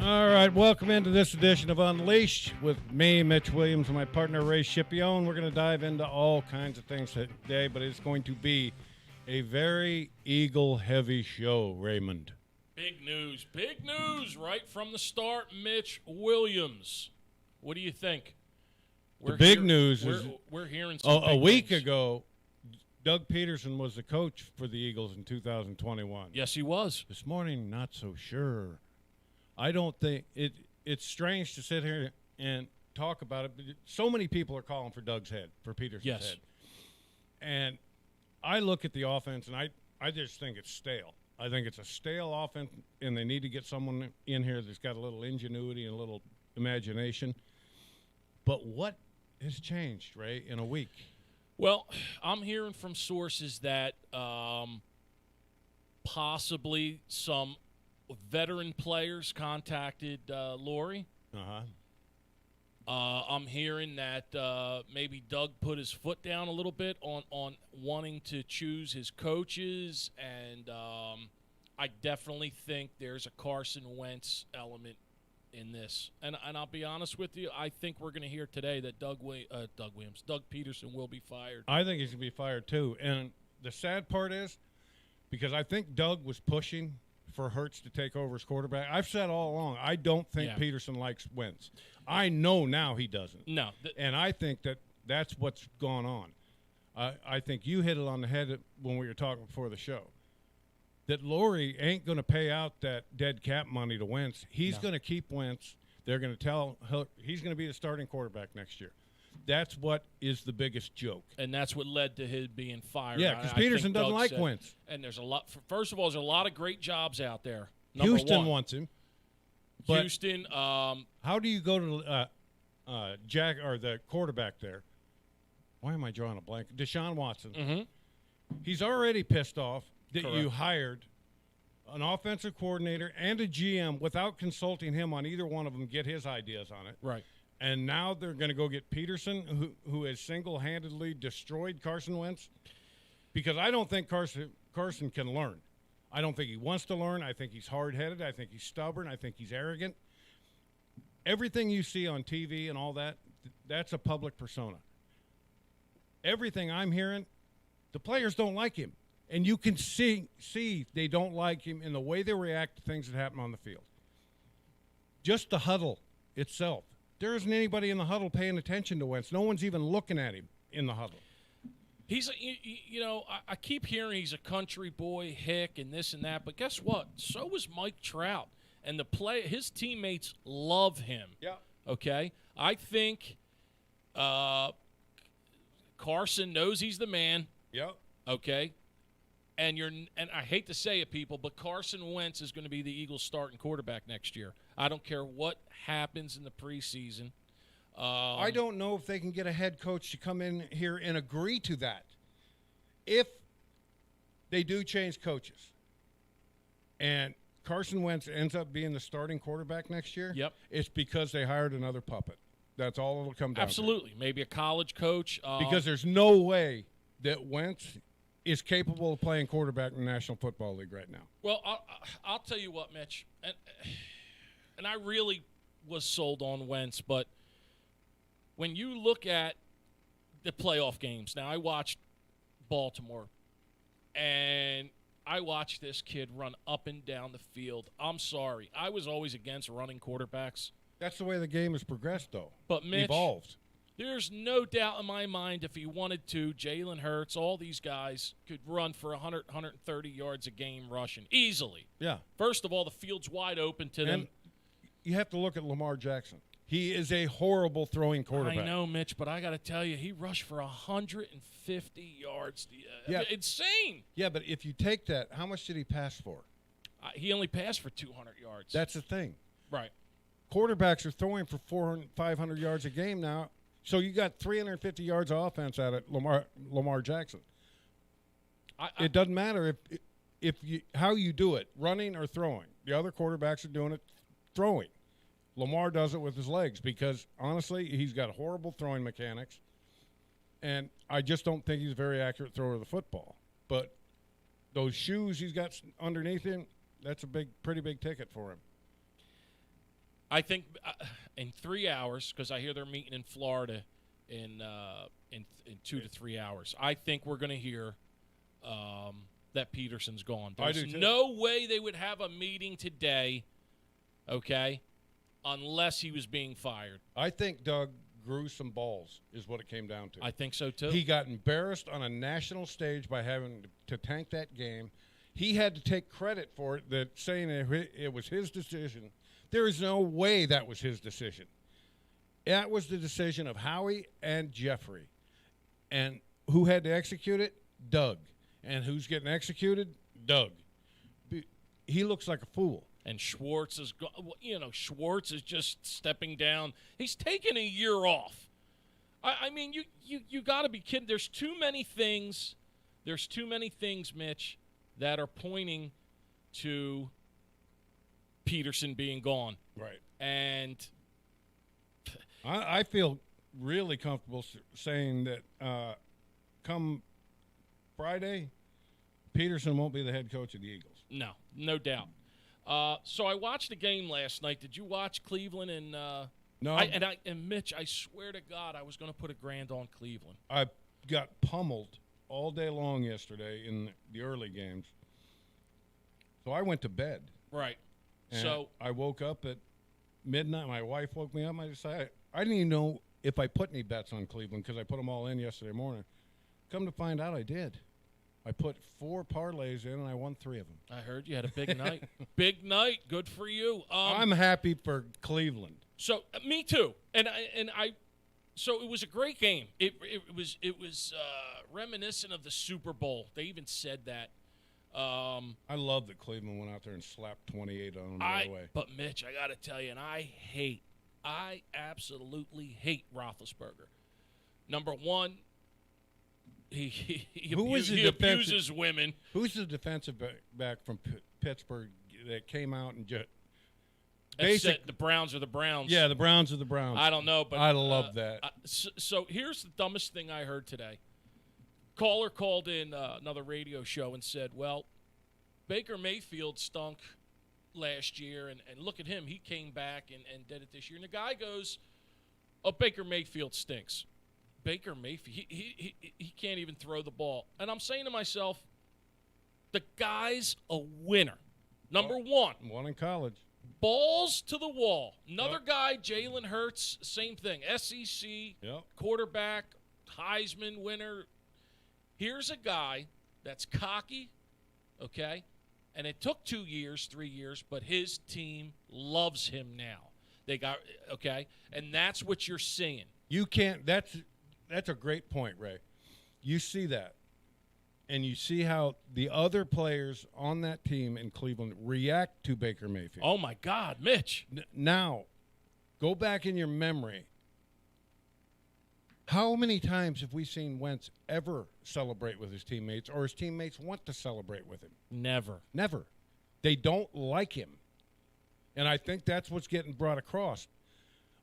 All right, welcome into this edition of Unleashed with me, Mitch Williams, and my partner, Ray Scipione. We're going to dive into all kinds of things today, but it's going to be a very Eagle-heavy show, Raymond. Big news right from the start, Mitch Williams. What do you think? The big news is we're hearing some a week things. ago, Doug Peterson was the coach for the Eagles in 2021. Yes, he was. This morning, not so sure. I don't think it's strange to sit here and talk about it, but so many people are calling for Doug's head, for Peterson's head. And I look at the offense, and I just think it's stale. I think it's a stale offense, and they need to get someone in here that's got a little ingenuity and a little imagination. But what has changed, Ray, in a week? Well, I'm hearing from sources that possibly some veteran players contacted Laurie. I'm hearing that maybe Doug put his foot down a little bit on wanting to choose his coaches, and I definitely think there's a Carson Wentz element in this. And I'll be honest with you, I think we're going to hear today that Doug Peterson will be fired. I think he's going to be fired too. And the sad part is, because I think Doug was pushing for Hurts to take over as quarterback. I've said all along, I don't think Peterson likes Wentz. I know now he doesn't. No. And I think that's what's gone on. I think you hit it on the head when we were talking before the show, that Laurie ain't going to pay out that dead cap money to Wentz. He's going to keep Wentz. They're going to tell he's going to be the starting quarterback next year. That's what is the biggest joke. And that's what led to his being fired. Yeah, because Peterson doesn't like Wentz. And there's a lot. First of all, there's a lot of great jobs out there. Houston wants him. Houston. How do you go to Jack or the quarterback there? Why am I drawing a blank? Deshaun Watson. Mm-hmm. He's already pissed off that Correct. you hired an offensive coordinator and a GM without consulting him on either one of them, get his ideas on it. Right. And now they're going to go get Peterson, who has single-handedly destroyed Carson Wentz, because I don't think Carson can learn. I don't think he wants to learn. I think he's hard-headed. I think he's stubborn. I think he's arrogant. Everything you see on TV and all that, that's a public persona. Everything I'm hearing, the players don't like him. And you can see they don't like him in the way they react to things that happen on the field. Just the huddle itself. There isn't anybody in the huddle paying attention to Wentz. No one's even looking at him in the huddle. He's, I keep hearing he's a country boy, hick, and this and that. But guess what? So was Mike Trout. And his teammates love him. Yeah. Okay? I think Carson knows he's the man. Yeah. Okay? And I hate to say it, people, but Carson Wentz is going to be the Eagles' starting quarterback next year. I don't care what happens in the preseason. I don't know if they can get a head coach to come in here and agree to that. If they do change coaches and Carson Wentz ends up being the starting quarterback next year, it's because they hired another puppet. That's all it'll come down Absolutely. to. Maybe a college coach. Because there's no way that Wentz is capable of playing quarterback in the National Football League right now. Well, I'll tell you what, Mitch, and I really was sold on Wentz, but when you look at the playoff games, now I watched Baltimore, and I watched this kid run up and down the field. I'm sorry. I was always against running quarterbacks. That's the way the game has progressed, though. But, Mitch, evolved. There's no doubt in my mind if he wanted to, Jalen Hurts, all these guys could run for 100, 130 yards a game rushing easily. Yeah. First of all, the field's wide open to them. You have to look at Lamar Jackson. He is a horrible throwing quarterback. I know, Mitch, but I got to tell you, he rushed for 150 yards. Insane. Yeah, but if you take that, how much did he pass for? He only passed for 200 yards. That's the thing. Right. Quarterbacks are throwing for 400, 500 yards a game now. So you got 350 yards of offense out of Lamar Jackson. It doesn't matter how you do it, running or throwing. The other quarterbacks are doing it throwing. Lamar does it with his legs because, honestly, he's got horrible throwing mechanics, and I just don't think he's a very accurate thrower of the football. But those shoes he's got underneath him, that's a pretty big ticket for him. I think in 3 hours, because I hear they're meeting in Florida in 2 to 3 hours. I think we're going to hear that Peterson's gone. I do There's too. no way they would have a meeting today, okay, unless he was being fired. I think Doug grew some balls is what it came down to. I think so, too. He got embarrassed on a national stage by having to tank that game. He had to take credit for it, that saying it was his decision. There is no way that was his decision. That was the decision of Howie and Jeffrey. And who had to execute it? Doug. And who's getting executed? Doug. He looks like a fool. And Schwartz is, Schwartz is just stepping down. He's taking a year off. I mean, you got to be kidding. There's too many things. There's too many things, Mitch, that are pointing to Peterson being gone. Right. And I feel really comfortable saying that come Friday, Peterson won't be the head coach of the Eagles. No doubt. So I watched the game last night. Did you watch Cleveland and No. and Mitch, I swear to God, I was going to put $1,000 on Cleveland. I got pummeled all day long yesterday in the early games. So I went to bed. Right. And So I woke up at midnight. My wife woke me up. I decided I didn't even know if I put any bets on Cleveland because I put them all in yesterday morning. Come to find out, I did. I put 4 parlays in, and I won 3 of them. I heard you had a big night. Big night. Good for you. I'm happy for Cleveland. So me too. And I. So it was a great game. It was reminiscent of the Super Bowl. They even said that. I love that Cleveland went out there and slapped 28 on them the other way. But Mitch, I got to tell you, and I absolutely hate Roethlisberger. Number one, he abuses women. Who's the defensive back from Pittsburgh that came out and just Said the Browns are the Browns. Yeah, the Browns are the Browns. I don't know, but I love that. So here's the dumbest thing I heard today. Caller called in another radio show and said, well, Baker Mayfield stunk last year, and look at him. He came back and did it this year. And the guy goes, oh, Baker Mayfield stinks. Baker Mayfield, he can't even throw the ball. And I'm saying to myself, the guy's a winner. Number one. One in college. Balls to the wall. Another guy, Jalen Hurts, same thing. SEC, quarterback, Heisman winner. Here's a guy that's cocky, okay? And it took 2 years, 3 years, but his team loves him now. They got, okay? And that's what you're seeing. You can't, that's a great point, Ray. You see that. And you see how the other players on that team in Cleveland react to Baker Mayfield. Oh, my God, Mitch. Now, go back in your memory. How many times have we seen Wentz ever celebrate with his teammates or his teammates want to celebrate with him? Never. Never. They don't like him. And I think that's what's getting brought across.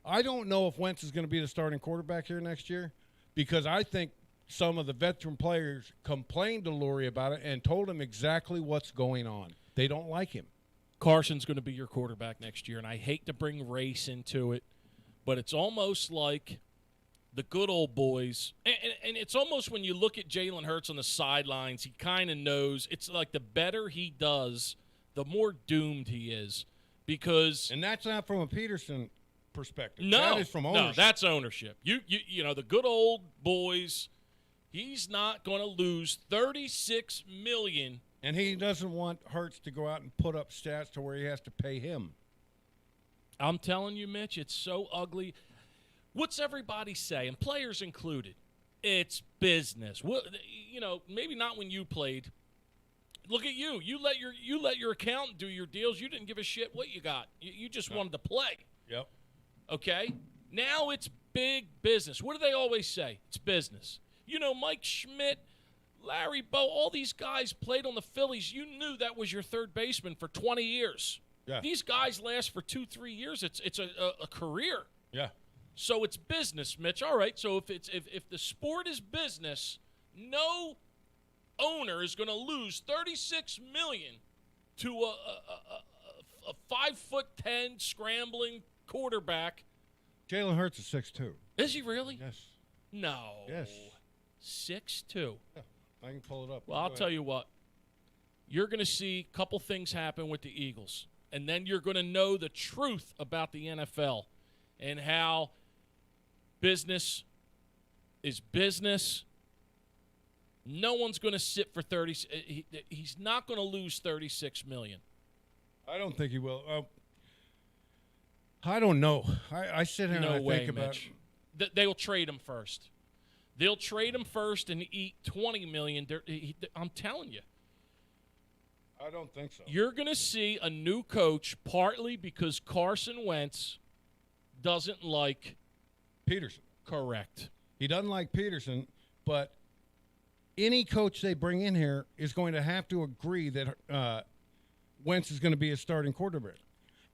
I don't know if Wentz is going to be the starting quarterback here next year because I think some of the veteran players complained to Lurie about it and told him exactly what's going on. They don't like him. Carson's going to be your quarterback next year, and I hate to bring race into it, but it's almost like the good old boys. And it's almost when you look at Jalen Hurts on the sidelines, he kind of knows. It's like the better he does, the more doomed he is because – And that's not from a Peterson perspective. No. That is from ownership. No, that's ownership. You know, the good old boys – he's not going to lose $36 million. And he doesn't want Hurts to go out and put up stats to where he has to pay him. I'm telling you, Mitch, it's so ugly. What's everybody say, and players included? It's business. You know, maybe not when you played. Look at you. You let your accountant do your deals. You didn't give a shit what you got. You just wanted to play. Yep. Okay? Now it's big business. What do they always say? It's business. You know, Mike Schmidt, Larry Bowe, all these guys played on the Phillies. You knew that was your third baseman for 20 years. Yeah. These guys last for 2-3 years. It's a career. Yeah. So it's business, Mitch. All right. So if the sport is business, no owner is going to lose $36 million to a 5'10" scrambling quarterback. Jalen Hurts is 6'2". Is he really? Yes. No. Yes. 6'2". Yeah, I can pull it up. Well, I'll tell you what. You're going to see a couple things happen with the Eagles, and then you're going to know the truth about the NFL and how business is business. No one's going to sit for 30. He's not going to lose $36 million. I don't think he will. I don't know. I sit here and I think about. Mitch. They'll trade him first. They'll trade him first and eat $20 million. I'm telling you. I don't think so. You're going to see a new coach partly because Carson Wentz doesn't like Peterson. Correct. He doesn't like Peterson, but any coach they bring in here is going to have to agree that Wentz is going to be a starting quarterback.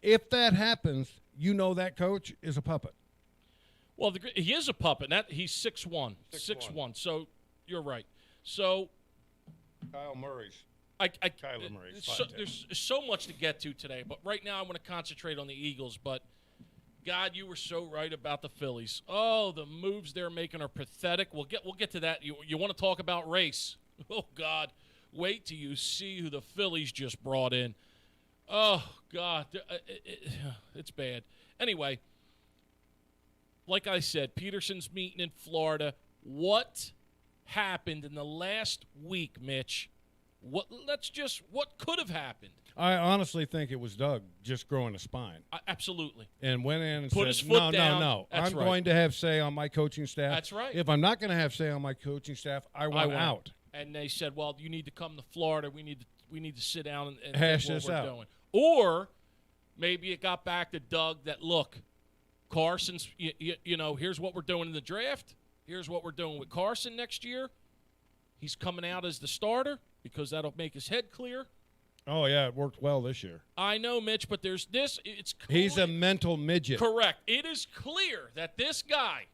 If that happens, you know that coach is a puppet. Well, he is a puppet. He's 6'1". 6'1". So you're right. So Kyle Murray's. Kyler Murray. There's so much to get to today, but right now I want to concentrate on the Eagles. But, God, you were so right about the Phillies. Oh, the moves they're making are pathetic. We'll get to that. You want to talk about race? Oh, God. Wait till you see who the Phillies just brought in. Oh, God. It's bad. Anyway, like I said, Peterson's meeting in Florida. What happened in the last week, Mitch? What could have happened? I honestly think it was Doug just growing a spine. Absolutely. And went in and Put said, his foot down. No. That's I'm right. going to have say on my coaching staff. That's right. If I'm not going to have say on my coaching staff, I want out. And they said, well, you need to come to Florida. We need to sit down and hash think what this we're out. doing. Or maybe it got back to Doug that, look, Carson's, you know, here's what we're doing in the draft. Here's what we're doing with Carson next year. He's coming out as the starter because that'll make his head clear. Oh, yeah, it worked well this year. I know, Mitch, but there's this. It's clear. He's a mental midget. Correct. It is clear that this guy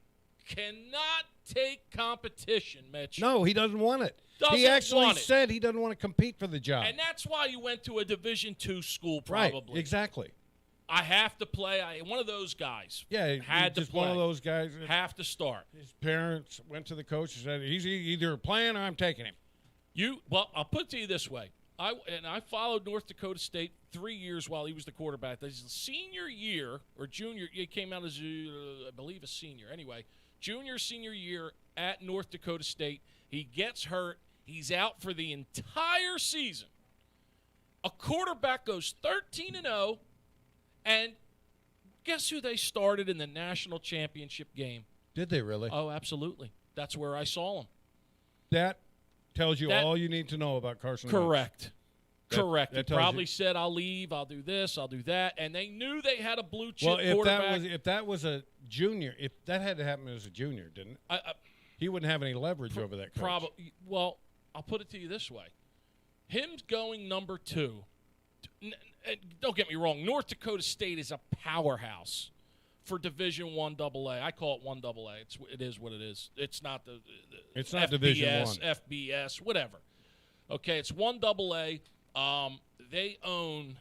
cannot take competition, Mitch. No, he doesn't want it. Doesn't he actually want it. said he doesn't want to compete for the job. And that's why you went to a Division II school, probably. Right, exactly. I have to play. One of those guys. Yeah, had to just play. one of those guys. Have to start. His parents went to the coach and said, he's either playing or I'm taking him. Well, I'll put it to you this way. I followed North Dakota State 3 years while he was the quarterback. His senior year or junior, he came out as, I believe, a senior. Anyway, senior year at North Dakota State. He gets hurt. He's out for the entire season. A quarterback goes 13-0, and guess who they started in the national championship game? Did they really? Oh, absolutely. That's where I saw him. That tells you all you need to know about Carson Wentz. Correct. Correct. He tells probably you. said, I'll leave, I'll do this, I'll do that. And they knew they had a blue-chip Well, quarterback. if that was a junior, if that had to happen as a junior, didn't it? He wouldn't have any leverage over that coach. Well, I'll put it to you this way. Him going number 2, don't get me wrong, North Dakota State is a powerhouse for Division I AA. I call it 1AA. It is what it is. It's not it's not FBS, Division I. FBS, whatever. Okay, it's 1AA. They own,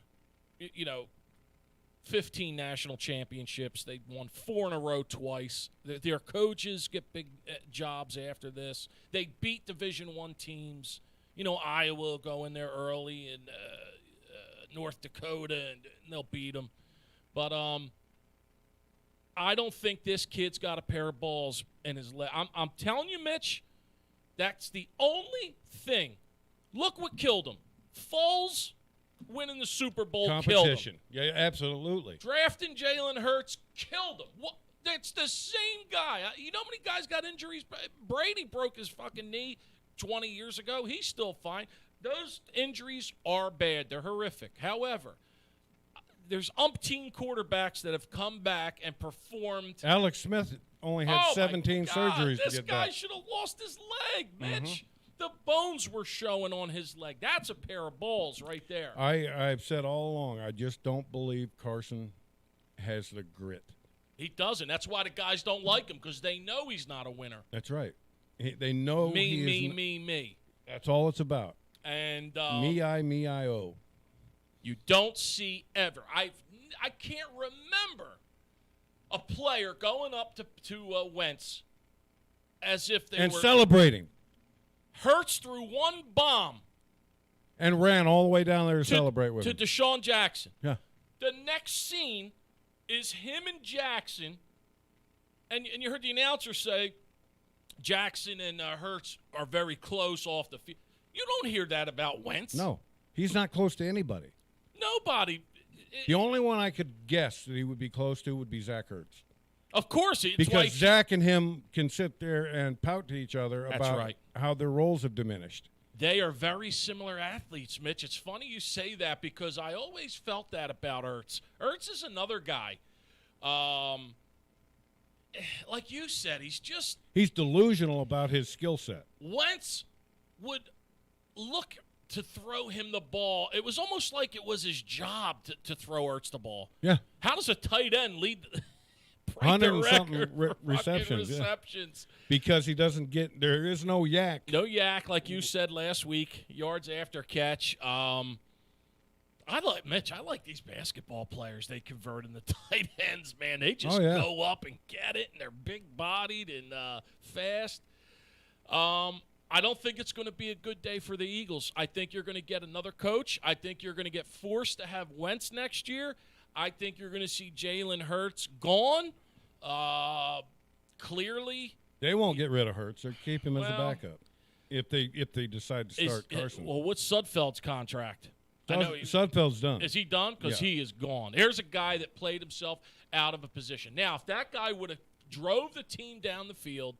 15 national championships. They won 4 in a row twice. Their coaches get big jobs after this. They beat Division I teams. Iowa will go in there early, and North Dakota, and they'll beat them. But I don't think this kid's got a pair of balls in his leg. I'm telling you, Mitch, that's the only thing. Look what killed him. Foles winning the Super Bowl killed him. Yeah, absolutely. Drafting Jalen Hurts killed him. What? That's the same guy. You know how many guys got injuries? Brady broke his fucking knee 20 years ago. He's still fine. Those injuries are bad. They're horrific. However, there's umpteen quarterbacks that have come back and performed. Alex Smith only had 17 surgeries to this get guy back. should have lost his leg, Mitch. The bones were showing on his leg. That's a pair of balls right there. I've said all along, I just don't believe Carson has the grit. He doesn't. That's why the guys don't like him, because they know he's not a winner. That's right. They know Me. That's all it's about. And me, I, oh. you don't see ever. I can't remember a player going up to Wentz as if they and were celebrating. Hurts threw one bomb And ran all the way down there to celebrate with him. to Deshaun Jackson. Yeah. The next scene is him and Jackson, and you heard the announcer say Jackson and Hurts are very close off the field. You don't hear that about Wentz. No, he's not close to anybody. Nobody. The only one I could guess that he would be close to would be Zach Ertz. Of course. It's Because like, Zach and him can sit there and pout to each other That's about right. how their roles have diminished. they are very similar athletes, Mitch. It's funny you say that because I always felt that about Ertz. Ertz is another guy. Like you said, He's delusional about his skill set. Wentz would look to throw him the ball. It was almost like it was his job to throw Ertz the ball. Yeah. How does a tight end lead 100 and something record for receptions. Yeah. receptions? Because he doesn't get – there is no yak. No yak, like you said last week, yards after catch. I like these basketball players. They convert in the tight ends, man. They just go up and get it, and they're big-bodied and fast. I don't think it's going to be a good day for the Eagles. I think you're going to get another coach. I think you're going to get forced to have Wentz next year. I think you're going to see Jalen Hurts gone. Clearly, They won't get rid of Hurts. They'll keep him as a backup if they decide to start Carson. Well, what's Sudfeld's contract? Sudfeld's done. Is he done? Because he is gone. Here's a guy that played himself out of a position. Now, if that guy would have drove the team down the field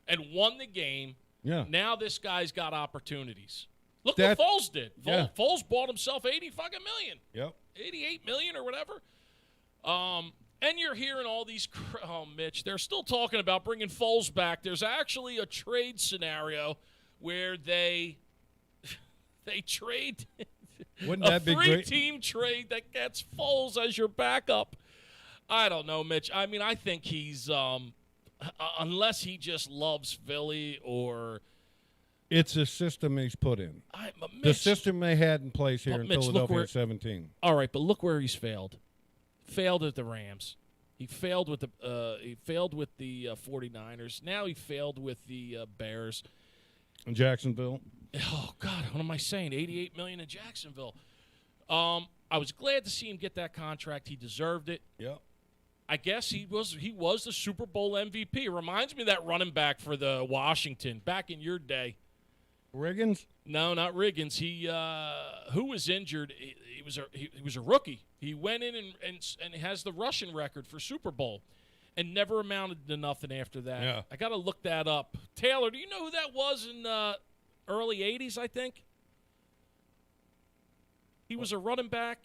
and won the game, now this guy's got opportunities. Look what Foles did. Foles bought himself $80 fucking million. Yep. $88 million or whatever. And you're hearing all these Mitch, they're still talking about bringing Foles back. There's actually a trade scenario where they trade Wouldn't that be great? Three-team trade that gets Foles as your backup. I don't know, Mitch. I mean, I think he's unless he just loves Philly or it's a system he's put in. Mitch, the system they had in place here in Mitch, Philadelphia at 17. All right, but look where he's failed. Failed at the Rams. He failed with the 49ers. Now he failed with the Bears. In Jacksonville. Oh God, what am I saying? $88 million in Jacksonville. I was glad to see him get that contract. He deserved it. Yep. I guess he was the Super Bowl MVP. It reminds me of that running back for the Washington back in your day. Riggins? No, not Riggins. He who was injured. He was a rookie. He went in and has the rushing record for Super Bowl, and never amounted to nothing after that. Yeah. I got to look that up. Taylor, do you know who that was in early '80s? I think he was a running back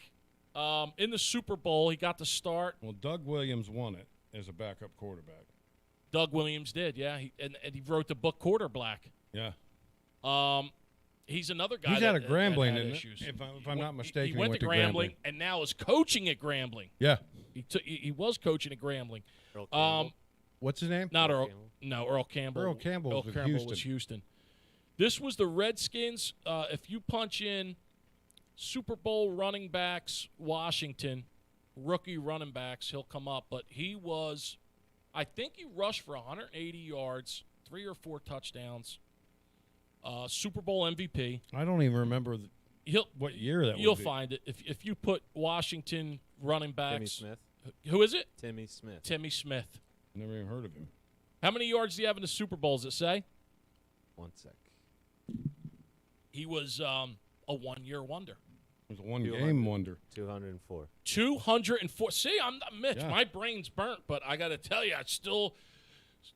in the Super Bowl. He got the start. Well, Doug Williams won it as a backup quarterback. Doug Williams did, yeah. And he wrote the book Quarterback. Yeah. He's another guy. He's out of Grambling, that had isn't issues. it? If I'm not mistaken, he went to Grambling and now is coaching at Grambling. Yeah. He was coaching at Grambling. What's his name? Not Earl. No, Earl Campbell. Earl Campbell was Houston. This was the Redskins. If you punch in Super Bowl running backs, Washington, rookie running backs, he'll come up. But he was, I think he rushed for 180 yards, 3 or 4 touchdowns. Super Bowl MVP. I don't even remember what year that was. You'll find it. If you put Washington running backs. Timmy Smith. Who is it? Timmy Smith. Timmy Smith. Never even heard of him. How many yards do you have in the Super Bowl, does it say? 1 sec. He was a one-year wonder. It was a one-game wonder. 204. 204. See, I'm not Mitch. Yeah. My brain's burnt, but I got to tell you,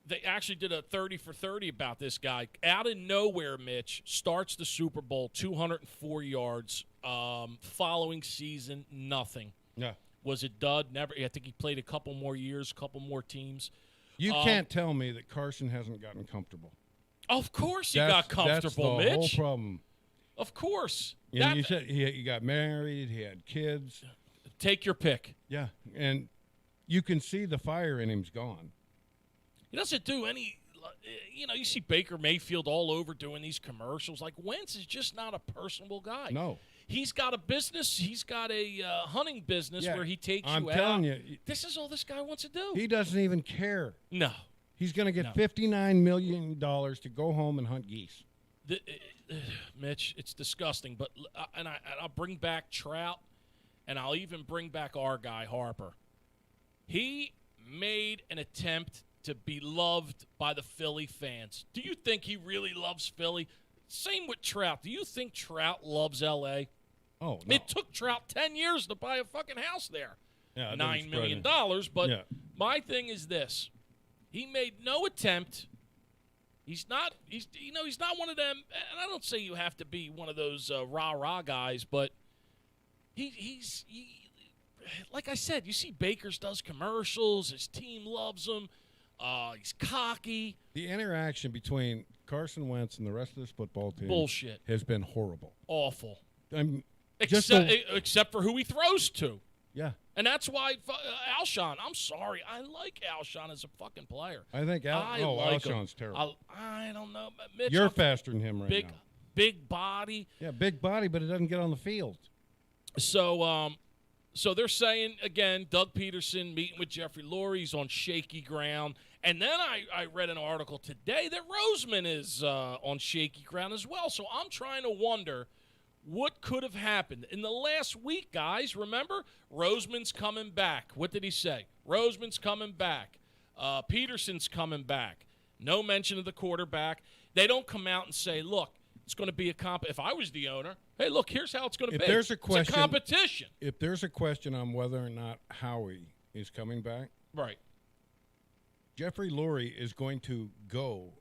they actually did a 30 for 30 about this guy. Out of nowhere, Mitch starts the Super Bowl, 204 yards. Following season, nothing. Yeah. Was it dud? Never. I think he played a couple more years, a couple more teams. You can't tell me that Carson hasn't gotten comfortable. Of course he got comfortable, That's the Mitch. whole problem. Of course. You know, you said he got married, he had kids. Take your pick. Yeah, and you can see the fire in him's gone. He doesn't do any, you see Baker Mayfield all over doing these commercials. Like, Wentz is just not a personable guy. No. He's got a business. He's got a hunting business Yeah, where he takes I'm you out. telling you, This is all this guy wants to do. he doesn't even care. No. He's going to get No. $59 million to go home and hunt geese. Mitch, it's disgusting. But I'll bring back Trout, and I'll even bring back our guy, Harper. He made an attempt to be loved by the Philly fans. Do you think he really loves Philly? Same with Trout. Do you think Trout loves L.A.? Oh, no. It took Trout 10 years to buy a fucking house there. Yeah, $9 million. dollars. But Yeah. my thing is this. He made no attempt. He's not one of them, and I don't say you have to be one of those rah-rah guys, but he's like I said, you see Baker's does commercials, his team loves him, he's cocky. The interaction between Carson Wentz and the rest of this football team Bullshit. has been horrible. Awful. Just Except for who he throws to. yeah. And that's why Alshon, I'm sorry, I like Alshon as a fucking player. I think Alshon's terrible. I don't know. Mitch, You're faster than him right big, now. big body. Yeah, big body, but it doesn't get on the field. So they're saying, again, Doug Peterson meeting with Jeffrey Lurie. He's on shaky ground. And then I read an article today that Roseman is on shaky ground as well. So I'm trying to wonder what could have happened. In the last week, guys, remember, Roseman's coming back. What did he say? Roseman's coming back. Peterson's coming back. No mention of the quarterback. They don't come out and say, look, it's going to be a comp. If I was the owner, hey, look, here's how it's going to be. There's a question, it's a competition. If there's a question on whether or not Howie is coming back, Right. Jeffrey Lurie is going to go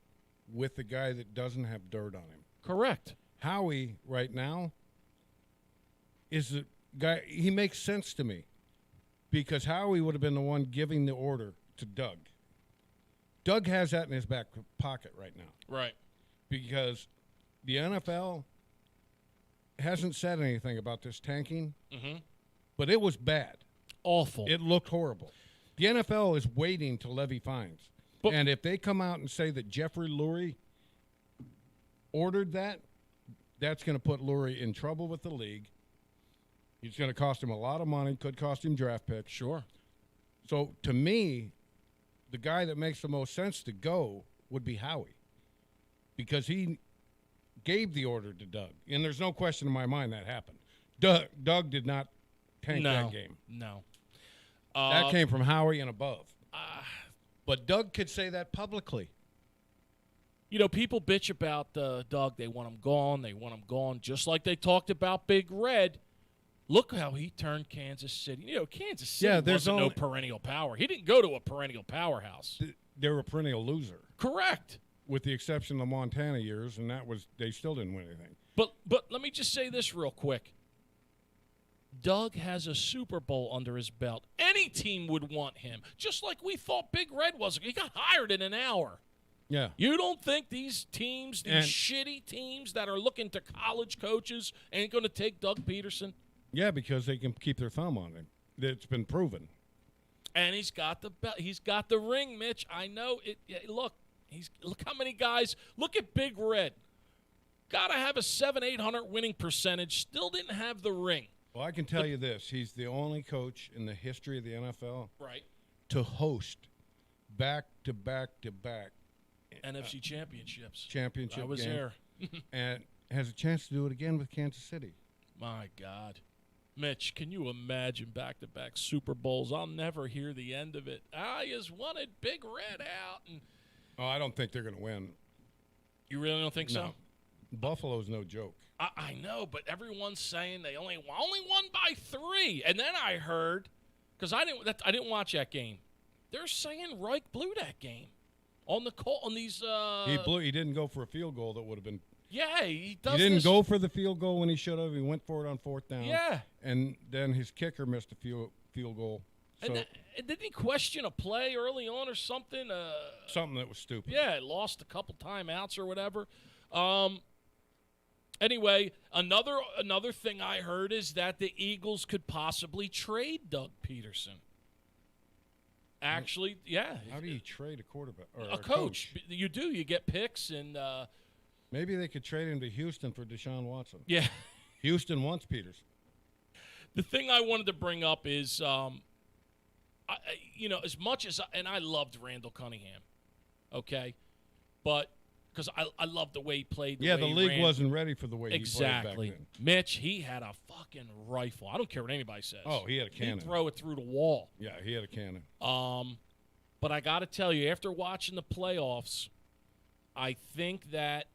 with the guy that doesn't have dirt on him. Correct. Howie, right now, is the guy. He makes sense to me because Howie would have been the one giving the order to Doug. Doug has that in his back pocket right now Right. because the NFL hasn't said anything about this tanking, but it was bad. Awful. It looked horrible. The NFL is waiting to levy fines. But- And if they come out and say that Jeffrey Lurie ordered that, that's going to put Lurie in trouble with the league. It's going to cost him a lot of money, could cost him draft picks. Sure. So, to me, the guy that makes the most sense to go would be Howie because he gave the order to Doug. And there's no question in my mind that happened. Doug did not tank that game. No. That came from Howie and above. But Doug could say that publicly. You know, people bitch about Doug. They want him gone. They want him gone. Just like they talked about Big Red. Look how he turned Kansas City. You know, Kansas City wasn't no perennial power. He didn't go to a perennial powerhouse. They were a perennial loser. Correct. With the exception of the Montana years, and that was they still didn't win anything. But let me just say this real quick. Doug has a Super Bowl under his belt. Any team would want him. Just like we thought Big Red was. He got hired in an hour. Yeah. You don't think these teams, these shitty teams that are looking to college coaches ain't going to take Doug Peterson? Yeah, because they can keep their thumb on him. It's been proven. And he's got the belt. He's got the ring, Mitch. I know it. Look how many guys. Look at Big Red. Got to have a 700-800 winning percentage. Still didn't have the ring. Well, I can tell you this. He's the only coach in the history of the NFL Right. to host back-to-back-to-back NFC championships. championship I was game, there. and has a chance to do it again with Kansas City. My God. Mitch, can you imagine back-to-back Super Bowls? I'll never hear the end of it. I just wanted Big Red out. And Oh, I don't think they're going to win. you really don't think so? No. Buffalo's no joke. I know, but everyone's saying they only won by 3. And then I heard, because I didn't watch that game. They're saying Reich blew that game on the call on these. He didn't go for a field goal that would have been. Yeah, he does. He didn't this. go for the field goal when he should have. He went for it on 4th down. Yeah, And then his kicker missed a field goal. So and didn't he question a play early on or something? something that was stupid. Yeah, lost a couple timeouts or whatever. Anyway, another thing I heard is that the Eagles could possibly trade Doug Peterson. Actually, yeah. How do you trade a quarterback or A coach. You do. You get picks and Maybe they could trade him to Houston for Deshaun Watson. yeah. Houston wants Peterson. The thing I wanted to bring up is, as much as and I loved Randall Cunningham, okay, but because I loved the way he played. The way he league ran. wasn't ready for the way he played back Exactly. then. Mitch, he had a fucking rifle. I don't care what anybody says. Oh, he had a cannon. He'd throw it through the wall. Yeah, he had a cannon. But I got to tell you, after watching the playoffs, I think that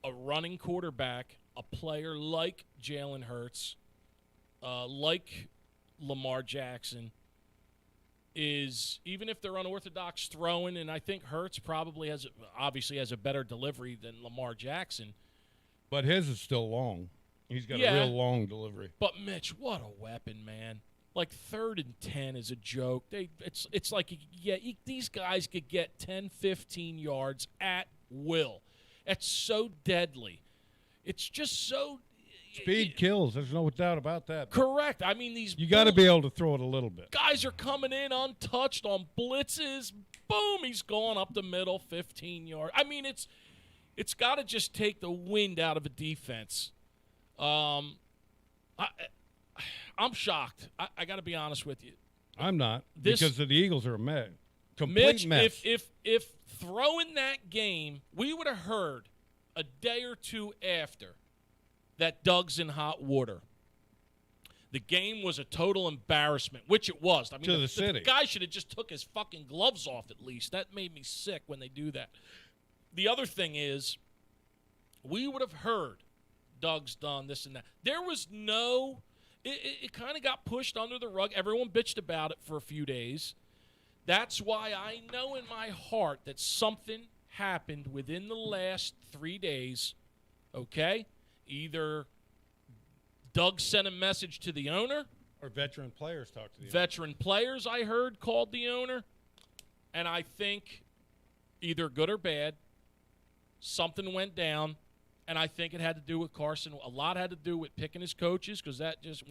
a running quarterback, a player like Jalen Hurts, like Lamar Jackson, is, even if they're unorthodox throwing, and I think Hurts probably obviously has a better delivery than Lamar Jackson. But his is still long. He's got a Yeah. real long delivery. But Mitch, what a weapon, man! Like 3rd and 10 is a joke. It's like these guys could get 10, 15 yards at will. It's so deadly. It's just so Speed kills. There's no doubt about that. correct. I mean, these You got to be able to throw it a little bit. guys are coming in untouched on blitzes. Boom, he's going up the middle, 15 yards. I mean, it's got to just take the wind out of a defense. I'm shocked. I got to be honest with you. I'm not, This- because the Eagles are a mess. Complete Mitch, mess. if throwing that game, we would have heard a day or two after that Doug's in hot water. The game was a total embarrassment, which it was. I mean, To the city. The guy should have just took his fucking gloves off at least. That made me sick when they do that. The other thing is, we would have heard Doug's done this and that. There was no – it kind of got pushed under the rug. Everyone bitched about it for a few days. That's why I know in my heart that something happened within the last 3 days, okay? Either Doug sent a message to the owner. Or veteran players talk to the Veteran players, I heard, called the owner. And I think either good or bad, something went down. And I think it had to do with Carson. A lot had to do with picking his coaches, because that just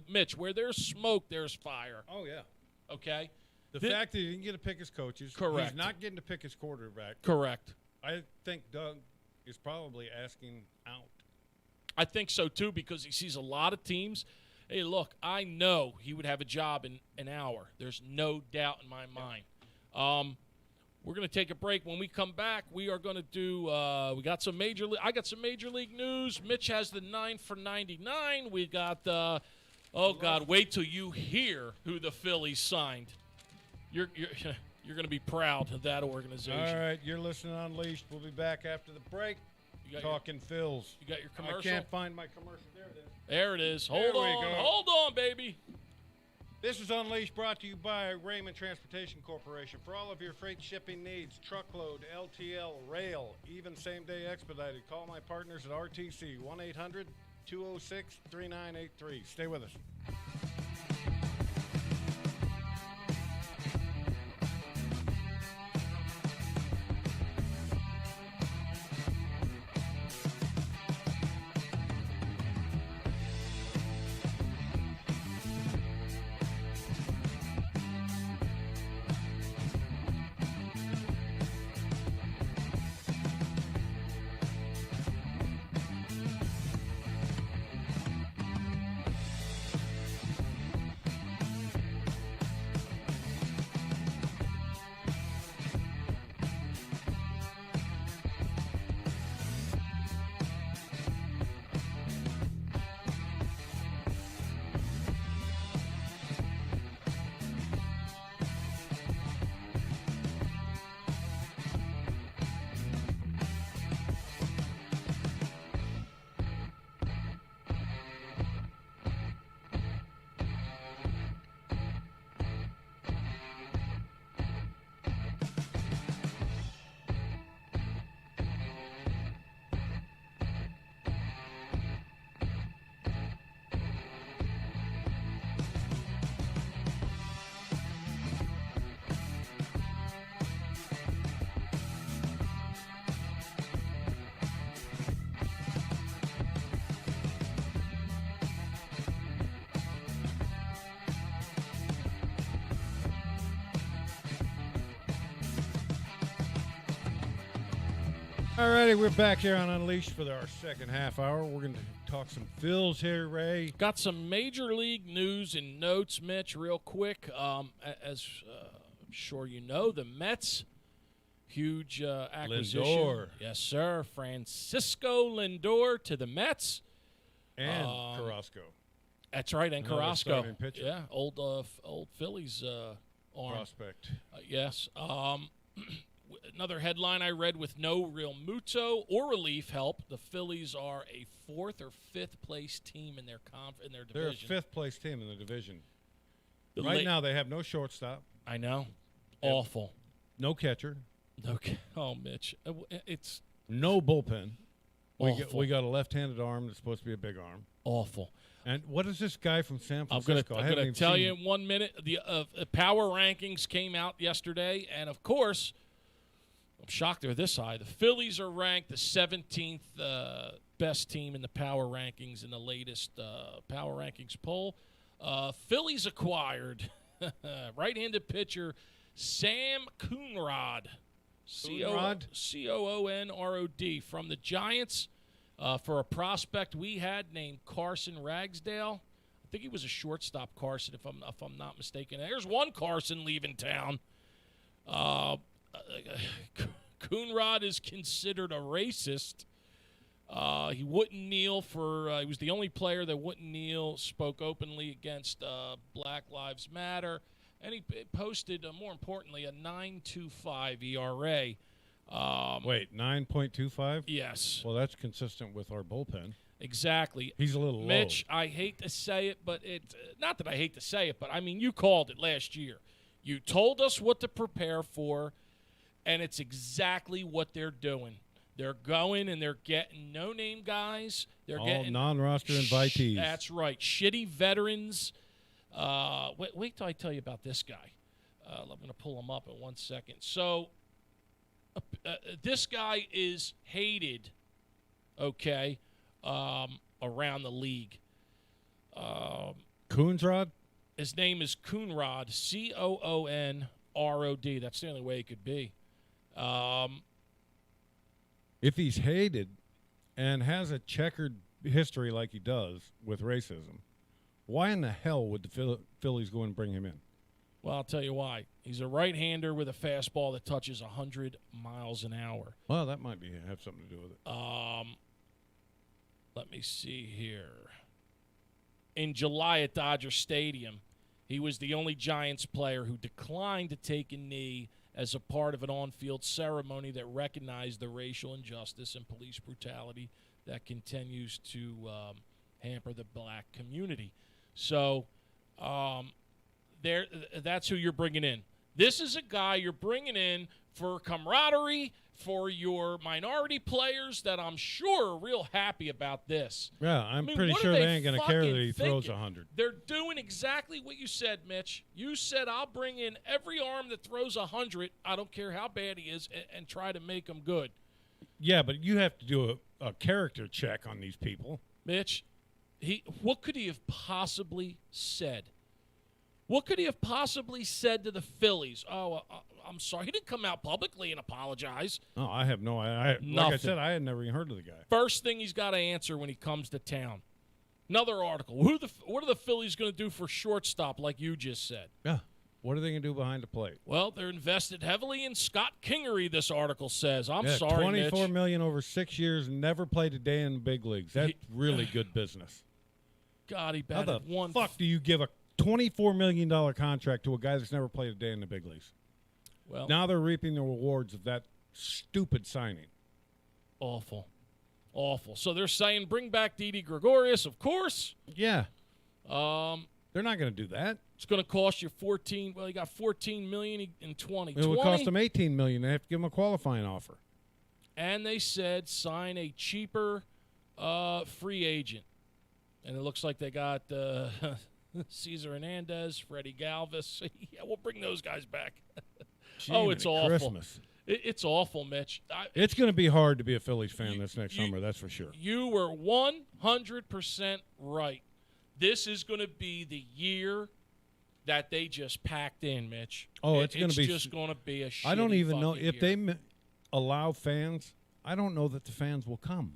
Mitch, where there's smoke, there's fire. Oh, yeah. Okay? The fact that he didn't get to pick his coaches. Correct. He's not getting to pick his quarterback. Correct. I think Doug is probably asking out. I think so, too, because he sees a lot of teams. Hey, look, I know he would have a job in an hour. There's no doubt in my mind. We're going to take a break. When we come back, we are going to do I got some major league news. Mitch has the 9 for 99. We got God, wait till you hear who the Phillies signed. You're going to be proud of that organization. All right, you're listening to Unleashed. We'll be back after the break. Talking Phils. You got your commercial? I can't find my commercial. There it is. There it is. There we go. Hold on, baby. This is Unleashed, brought to you by Raymond Transportation Corporation. For all of your freight shipping needs, truckload, LTL, rail, even same-day expedited, call my partners at RTC, 1-800-206-3983. Stay with us. All righty, we're back here on Unleashed for our second half hour. We're going to talk some Phils here, Ray. Got some major league news and notes, Mitch, real quick. As I'm sure you know, the Mets, huge acquisition. Lindor. Yes, sir. Francisco Lindor to the Mets. And Carrasco. That's right, and Another Carrasco. starting pitcher. Yeah, old Phillies arm. Prospect. Yes. Another headline I read with no real Muto or relief help. The Phillies are a 4th or 5th place team in their division. They're a 5th place team in the division. The Right now, they have no shortstop, I know. Yep. Awful. no catcher, Okay. Oh, Mitch. It's no bullpen. awful. We got a left-handed arm that's supposed to be a big arm. Awful. And what is this guy from San I'm Francisco? going to tell you in 1 minute. The power rankings came out yesterday, and of course, I'm shocked they're this high. The Phillies are ranked the 17th best team in the power rankings in the latest power rankings poll. Phillies acquired right-handed pitcher Sam Coonrod, Coonrod? Coonrod from the Giants for a prospect we had named Carson Ragsdale. I think he was a shortstop, Carson, if I'm not mistaken. There's one Carson leaving town. Coonrod is considered a racist. He wouldn't kneel for. He was the only player that wouldn't kneel. Spoke openly against Black Lives Matter, and he posted, more importantly, a 9.25 ERA. Wait, 9.25? Yes, Well, that's consistent with our bullpen. exactly. He's a little Mitch, I hate to say it, but not that I hate to say it, but I mean, you called it last year. You told us what to prepare for, and it's exactly what they're doing. They're going and they're getting no-name guys. They're low. All getting non-roster invitees. That's right. Shitty veterans. Wait till I tell you about this guy. I'm going to pull him up in 1 second. So this guy is hated, okay, around the league. Coonsrod? His name is Coonrod, Coonrod. That's the only way it could be. If he's hated and has a checkered history like he does with racism, why in the hell would the Phillies go and bring him in? Well, I'll tell you why. He's a right-hander with a fastball that touches 100 miles an hour. Well, that might have something to do with it. Let me see here. In July at Dodger Stadium, he was the only Giants player who declined to take a knee as a part of an on-field ceremony that recognized the racial injustice and police brutality that continues to hamper the black community. So that's who you're bringing in. This is a guy you're bringing in for camaraderie, for your minority players that I'm sure are real happy about this. Yeah, I'm mean, pretty what sure are they they ain't going to care that fucking he throws thinking? 100. They're doing exactly what you said, Mitch. You said, I'll bring in every arm that throws 100, I don't care how bad he is, and try to make him good. Yeah, but you have to do a character check on these people. Mitch, what could he have possibly said? What could he have possibly said to the Phillies? Oh, I'm sorry. He didn't come out publicly and apologize. No, I have no idea. Like I Nothing. said, I had never even heard of the guy. First thing he's got to answer when he comes to town. Another article. What are the Phillies going to do for shortstop, like you just said? Yeah. What are they going to do behind the plate? Well, they're invested heavily in Scott Kingery, this article says. I'm Yeah, sorry, $24 Mitch. million over 6 years, never played a day in the big leagues. That's really good business. God, he How batted the one. fuck do you give a $24 million contract to a guy that's never played a day in the big leagues? Well, Now they're reaping the rewards of that stupid signing. awful. Awful. So they're saying bring back Didi Gregorius, of course. Yeah. They're not going to do that. It's going to cost you 14. Well, you got 14 million in 2020. It would cost them $18 million. They have to give him a qualifying offer. And they said sign a cheaper free agent. And it looks like they got Cesar Hernandez, Freddie Galvis. Yeah, we'll bring those guys back. Oh, it's awful. Christmas. It's awful, Mitch. It's going to be hard to be a Phillies fan this next summer, that's for sure. You were 100% right. This is going to be the year that they just packed in, Mitch. Oh, it's going to be just going to be a shitty I don't even know fucking if year. they allow fans. I don't know that the fans will come.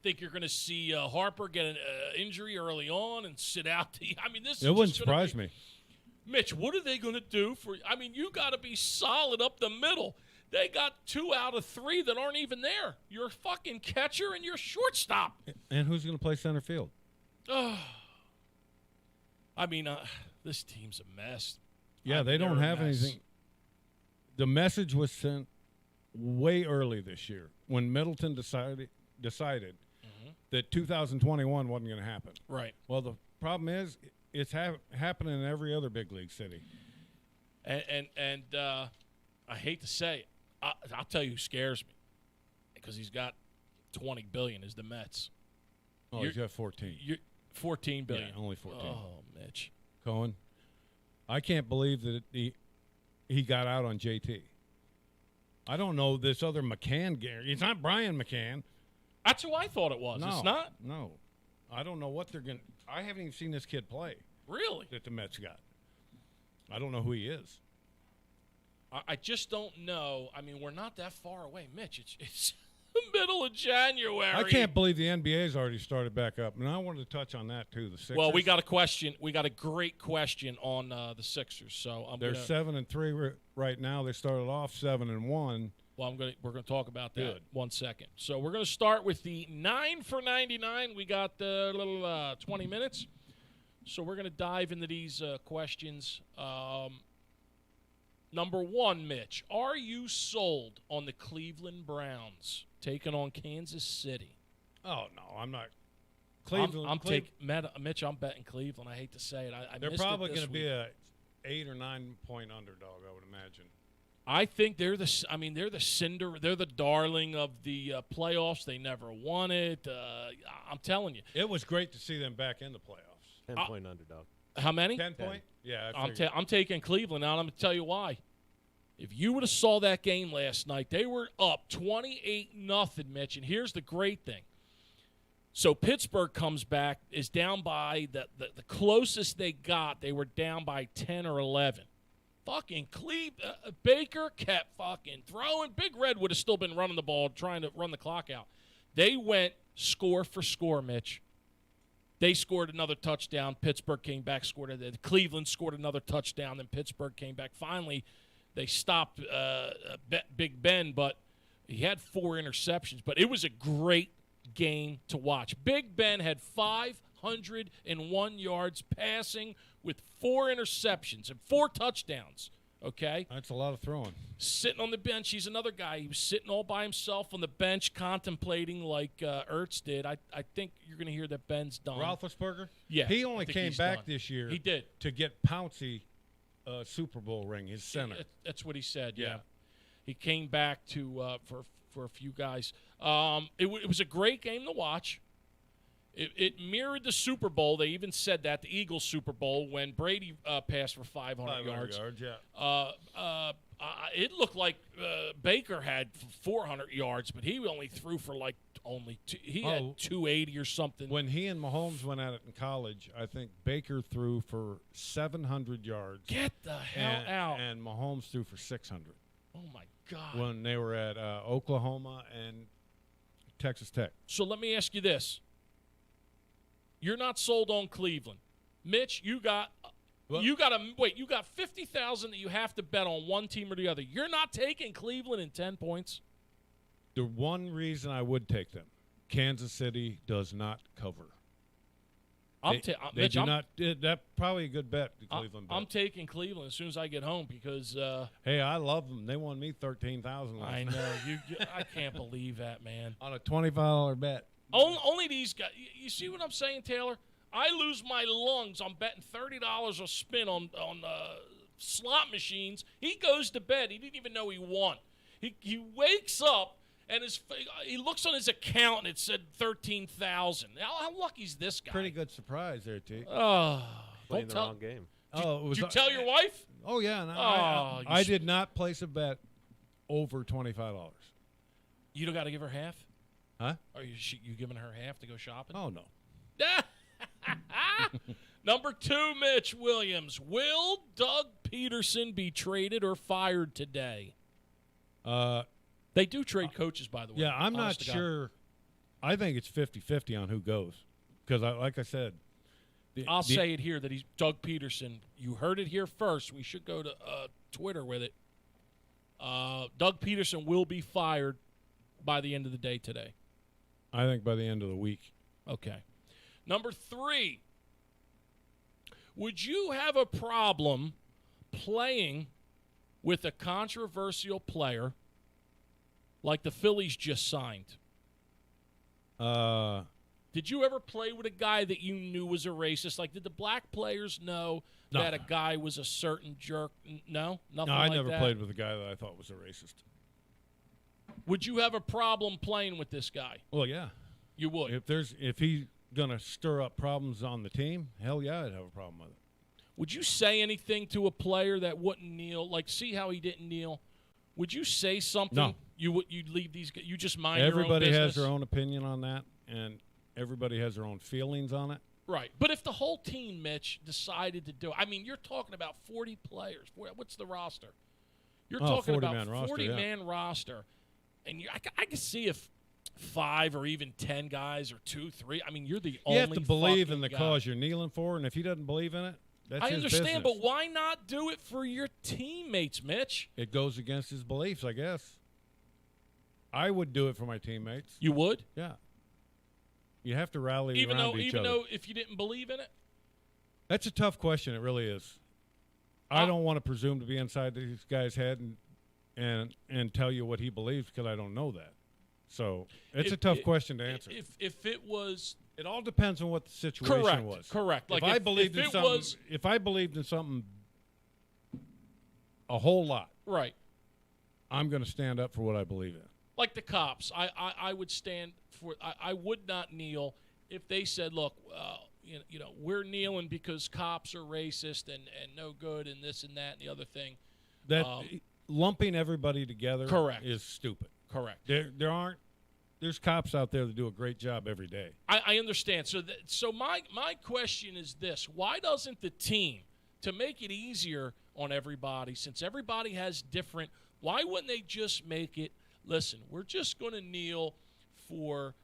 think you're going to see Harper get an injury early on and sit out. I mean, this It is wouldn't just gonna surprise me. Mitch, what are they going to do for – I mean, you got to be solid up the middle. They got 2 out of 3 that aren't even there. Your fucking catcher and your shortstop. And who's going to play center field? I mean, this team's a mess. Yeah, they don't have anything. The message was sent way early this year when Middleton decided that 2021 wasn't going to happen. Right. Well, the problem is it's happening in every other big league city. And I hate to say it, I'll tell you who scares me because he's got $20 billion is the Mets. Oh, he's got 14. You're $14 billion. Yeah, only 14. Oh, Mitch. Cohen, I can't believe that he got out on JT. I don't know this other McCann. It's not Brian McCann. That's who I thought it was. No, it's not? No. I don't know what they're going to – I haven't even seen this kid play Really? that the Mets got. I don't know who he is. I just don't know. I mean, we're not that far away. Mitch, it's the middle of January. I can't believe the NBA's already started back up. And I wanted to touch on that, too, the Sixers. Well, we got a question. We got a great question on the Sixers. So They're 7-3 right now. They started off 7-1. Well, we're gonna talk about that. Good. 1 second. So we're gonna start with the 9 for 99. We got a little 20 minutes. So we're gonna dive into these questions. Number 1, Mitch, are you sold on the Cleveland Browns taking on Kansas City? Oh, no, I'm not. Cleveland. Mitch, I'm betting Cleveland. I hate to say it. They're probably going to be a 8 or 9 point underdog, I would imagine. I think they're the darling of the playoffs. They never won it. I'm telling you. It was great to see them back in the playoffs. 10-point underdog. How many? 10 point? Yeah, I'm taking Cleveland now, and I'm going to tell you why. If you would have saw that game last night, they were up 28-0, Mitch, and here's the great thing. So Pittsburgh comes back, is down by the closest they got, they were down by 10 or 11. Fucking Baker kept fucking throwing. Big Red would have still been running the ball, trying to run the clock out. They went score for score, Mitch. They scored another touchdown. Pittsburgh came back, scored it. Cleveland scored another touchdown. Then Pittsburgh came back. Finally, they stopped Big Ben, but he had 4 interceptions. But it was a great game to watch. Big Ben had 501 yards passing with 4 interceptions and 4 touchdowns. Okay? That's a lot of throwing. Sitting on the bench. He's another guy. He was sitting all by himself on the bench contemplating like Ertz did. I think you're going to hear that Ben's done. Roethlisberger? Yeah. He only came back done. this year. He did. To get Pouncey a Super Bowl ring, his center. That's what he said, Yeah. He came back to for a few guys. It was a great game to watch. It mirrored the Super Bowl. They even said that, the Eagles Super Bowl, when Brady passed for 500 yards. Yeah. It looked like Baker had 400 yards, but he only threw for like he had 280 or something. When he and Mahomes went at it in college, I think Baker threw for 700 yards. Get the hell out. And Mahomes threw for 600. Oh, my God. When they were at Oklahoma and Texas Tech. So let me ask you this. You're not sold on Cleveland. Mitch, you got You got $50,000 that you have to bet on one team or the other. You're not taking Cleveland in 10 points. The one reason I would take them, Kansas City does not cover. That's probably a good bet. The Cleveland bet. I'm taking Cleveland as soon as I get home because. Hey, I love them. They won me $13,000. I know I can't believe that, man. On a $25 bet. Only these guys. You see what I'm saying, Taylor? I lose my lungs. I'm betting $30 a spin on slot machines. He goes to bed. He didn't even know he won. He wakes up and he looks on his account and it said 13,000. How lucky is this guy? Pretty good surprise there, T. Oh, playing the wrong game. Did you tell your wife? Oh yeah. No, I did not place a bet over $25. You don't got to give her half. Huh? Are you giving her half to go shopping? Oh no. Number 2, Mitch Williams. Will Doug Peterson be traded or fired today? They do trade coaches, by the way. Yeah, I'm not sure. I think it's 50-50 on who goes. Because, like I said, I'll say it here that he's Doug Peterson. You heard it here first. We should go to Twitter with it. Doug Peterson will be fired by the end of the day today. I think by the end of the week. Okay. Number 3. Would you have a problem playing with a controversial player like the Phillies just signed? Did you ever play with a guy that you knew was a racist? Like, did the black players know that a guy was a certain jerk? No? Nothing No, I like never that? played with a guy that I thought was a racist. Would you have a problem playing with this guy? Well, yeah. You would. If he's going to stir up problems on the team, hell yeah, I'd have a problem with it. Would you say anything to a player that wouldn't kneel? Like, see how he didn't kneel? Would you say something? No. You'd leave these guys. You just mind your own Everybody business? has their own opinion on that, and everybody has their own feelings on it. Right. But if the whole team, Mitch, decided to do it, I mean, you're talking about 40 players. What's the roster? You're talking about 40-man roster. And I can see if 5 or even 10 guys or 2, 3. I mean, you're the only. You have to believe in the guy. cause you're kneeling for, and if he doesn't believe in it, that's I his understand, business. but why not do it for your teammates, Mitch? It goes against his beliefs, I guess. I would do it for my teammates. You would? Yeah. You have to rally even around each other. though if you didn't believe in it? That's a tough question. It really is. I don't want to presume to be inside this guy's head and tell you what he believes because I don't know that. So it's a tough question to answer. If it was, it all depends on what the situation was. Correct. Like if I believed in something, if I believed in something a whole lot, right, I'm going to stand up for what I believe in. Like the cops, I would stand for. I would not kneel if they said, "Look, you know, we're kneeling because cops are racist and no good and this and that and the other thing." That lumping everybody together, correct, is stupid. Correct. There's cops out there that do a great job every day. I understand. So my question is this: why doesn't the team, to make it easier on everybody, since everybody has different, why wouldn't they just make it? Listen, we're just going to kneel for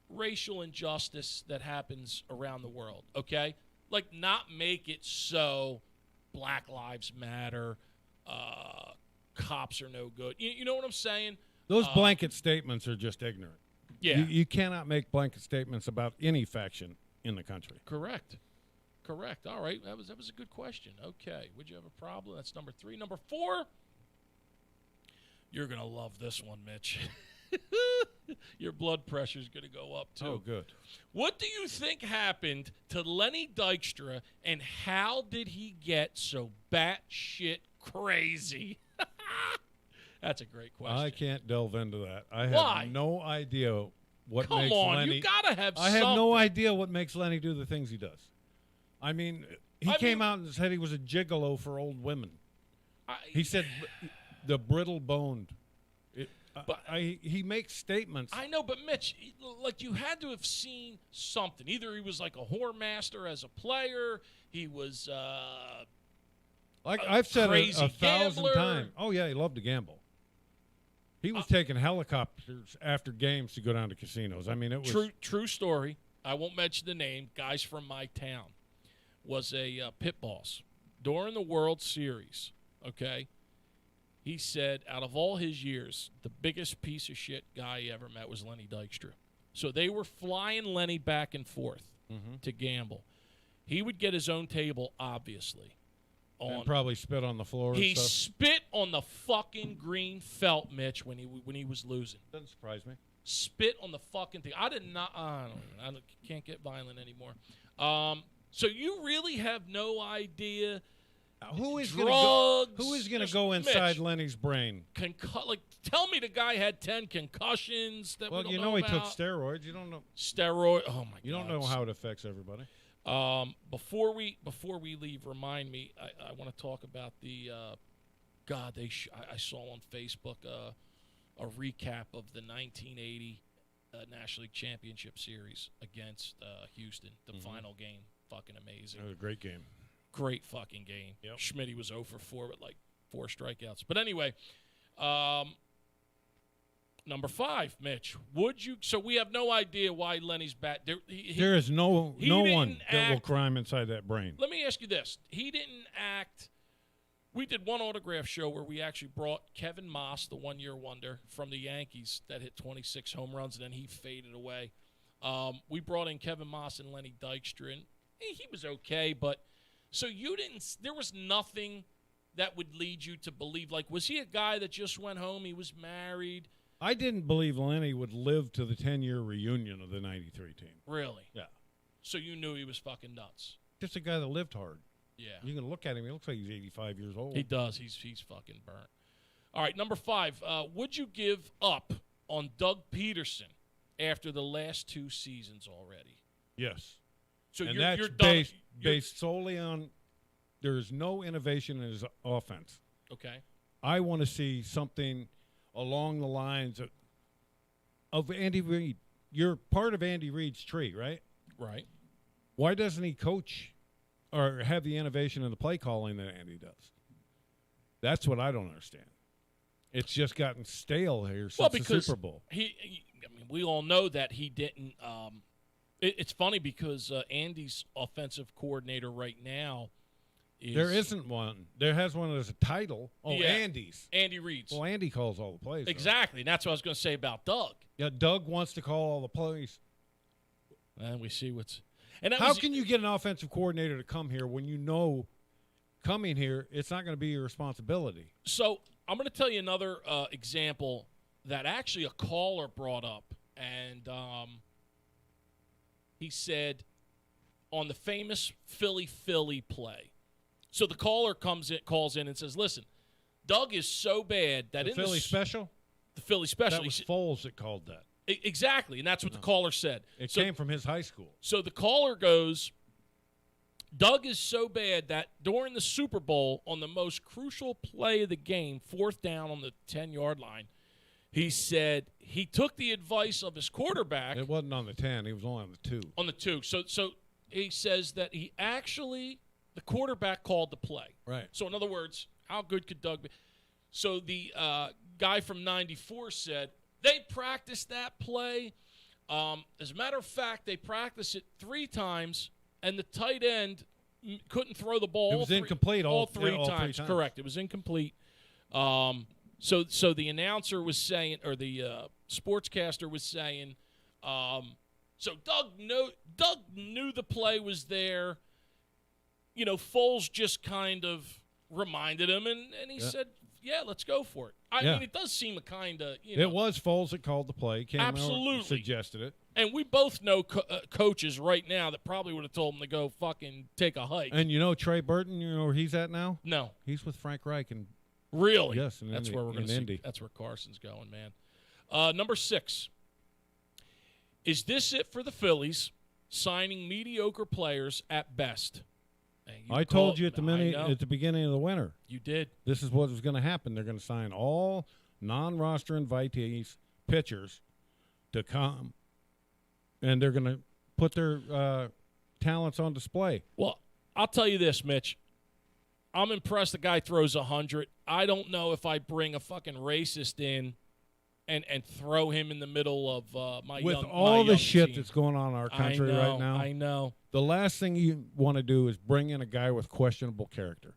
racial injustice that happens around the world, okay? Like, not make it so Black Lives Matter, cops are no good. You know what I'm saying? Those blanket statements are just ignorant. Yeah. You cannot make blanket statements about any faction in the country. Correct. All right. That was a good question. Okay. Would you have a problem? That's number 3. Number 4. You're going to love this one, Mitch. Your blood pressure is going to go up, too. Oh, good. What do you think happened to Lenny Dykstra, and how did he get so batshit crazy? That's a great question. I can't delve into that. I Why? have no idea what Come makes on, Lenny. you got to have I something. have no idea what makes Lenny do the things he does. I mean, he came out and said he was a gigolo for old women. He said the brittle-boned. He makes statements. I know, but Mitch, like, you had to have seen something. Either he was like a whore master as a player, he was like I've said a 1,000 gambler. times. Oh yeah, he loved to gamble. He was taking helicopters after games to go down to casinos. I mean, it was true story. I won't mention the name. Guys from my town was a pit boss during the World Series. Okay. He said out of all his years, the biggest piece of shit guy he ever met was Lenny Dykstra. So they were flying Lenny back and forth to gamble. He would get his own table, obviously. And probably spit on the floor. He and stuff. spit on the fucking green felt, Mitch, when he was losing. Doesn't surprise me. Spit on the fucking thing. I can't get violent anymore. So you really have no idea. Who is drugs? going to go inside Mitch, Lenny's brain? Tell me the guy had 10 concussions that we don't know he about. took steroids. You don't know. Steroid. Oh my God. You don't know how it affects everybody. Before we leave, remind me. I want to talk about the. I saw on Facebook a recap of the 1980 National League Championship Series against Houston. The final game, fucking amazing. It was a great game. Great fucking game. Yep. Schmitty was 0 for 4 with like 4 strikeouts. But anyway, Number 5, Mitch. Would you? So we have no idea why Lenny's back. There is no one that will climb inside that brain. Let me ask you this. He didn't act. We did one autograph show where we actually brought Kevin Moss, the one-year wonder from the Yankees that hit 26 home runs, and then he faded away. We brought in Kevin Moss and Lenny Dykstra, and he was okay. But so you didn't. There was nothing that would lead you to believe. Like, was he a guy that just went home? He was married. I didn't believe Lenny would live to the 10-year reunion of the 93 team. Really? Yeah. So you knew he was fucking nuts. Just a guy that lived hard. Yeah. You can look at him. He looks like he's 85 years old. He does. He's fucking burnt. All right, number 5. Would you give up on Doug Peterson after the last 2 seasons already? Yes. So and you're that's done. based solely on there's no innovation in his offense. Okay. I want to see something along the lines of Andy Reid. You're part of Andy Reid's tree, right? Right. Why doesn't he coach or have the innovation in the play calling that Andy does? That's what I don't understand. It's just gotten stale here since the Super Bowl. I mean, we all know that he didn't. It's funny because Andy's offensive coordinator right now there isn't one. There has one as a title. Oh, yeah, Andy's. Andy Reid's. Well, Andy calls all the plays. Exactly. And that's what I was going to say about Doug. Yeah, Doug wants to call all the plays. And we see what's. And how can you get an offensive coordinator to come here when you know coming here it's not going to be your responsibility? So I'm going to tell you another example that actually a caller brought up. And he said on the famous Philly play. So the caller calls in and says, listen, Doug is so bad that the Philly special? The Philly special. That was Foles that called that. Exactly, and that's what the caller said. It came from his high school. So the caller goes, Doug is so bad that during the Super Bowl, on the most crucial play of the game, 4th down on the 10-yard line, he said he took the advice of his quarterback. It wasn't on the 10. He was only on the 2. On the 2. So he says that he actually, the quarterback called the play. Right. So in other words, how good could Doug be? So the guy from 94 said, they practiced that play. As a matter of fact, they practiced it 3 times, and the tight end couldn't throw the ball. It was incomplete all 3 times. Correct. It was incomplete. So the announcer was saying, or the sportscaster was saying, so Doug knew the play was there. You know, Foles just kind of reminded him, and he said, yeah, let's go for it. I mean, it does seem a kind of, It was Foles that called the play. Came absolutely. Suggested it. And we both know coaches right now that probably would have told him to go fucking take a hike. And you know Trey Burton, you know where he's at now? No. He's with Frank Reich. And really? Yes. That's where we're going to see. Indy. That's where Carson's going, man. Number 6. Is this it for the Phillies, signing mediocre players at best? I told you at the beginning of the winter. You did. This is what was going to happen. They're going to sign all non-roster invitees, pitchers, to come, and they're going to put their talents on display. Well, I'll tell you this, Mitch. I'm impressed the guy throws 100. I don't know if I bring a fucking racist in and throw him in the middle of my with young all the shit team. that's going on in our country right now. I know. The last thing you want to do is bring in a guy with questionable character.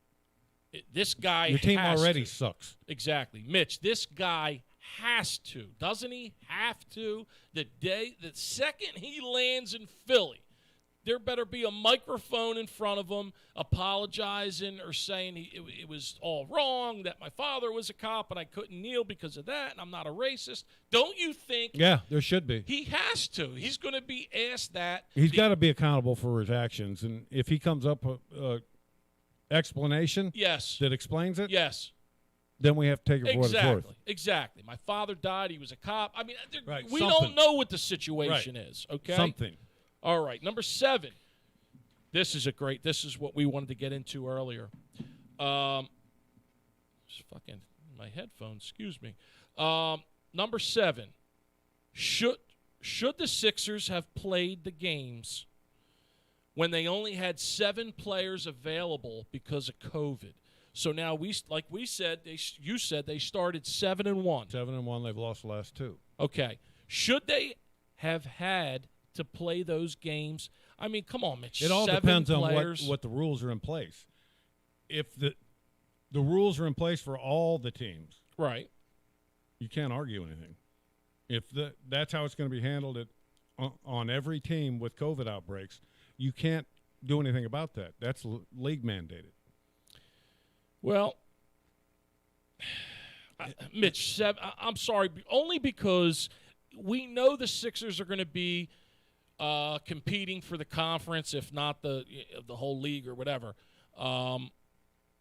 This guy Your team has already to. sucks. Exactly. Mitch, this guy has to. Doesn't he have to? The second he lands in Philly, there better be a microphone in front of him apologizing or saying it was all wrong, that my father was a cop and I couldn't kneel because of that and I'm not a racist. Don't you think? Yeah, there should be. He has to. He's going to be asked that. He's got to be accountable for his actions. And if he comes up with an explanation that explains it, then we have to take it for what it's worth. Exactly. My father died. He was a cop. I mean, we Something. don't know what the situation is, okay? Something. All right, number 7. This is what we wanted to get into earlier. Fucking my headphones, excuse me. Number 7. Should the Sixers have played the games when they only had 7 players available because of COVID? So now you said they started 7-1. 7-1. They've lost the last 2. Okay. Should they have had to play those games? I mean, come on, Mitch. It all 7 depends players. on what the rules are in place. If the rules are in place for all the teams, right, you can't argue anything. If that's how it's going to be handled on every team with COVID outbreaks, you can't do anything about that. That's league mandated. Well, Mitch, I'm sorry, only because we know the Sixers are going to be competing for the conference, if not the whole league or whatever.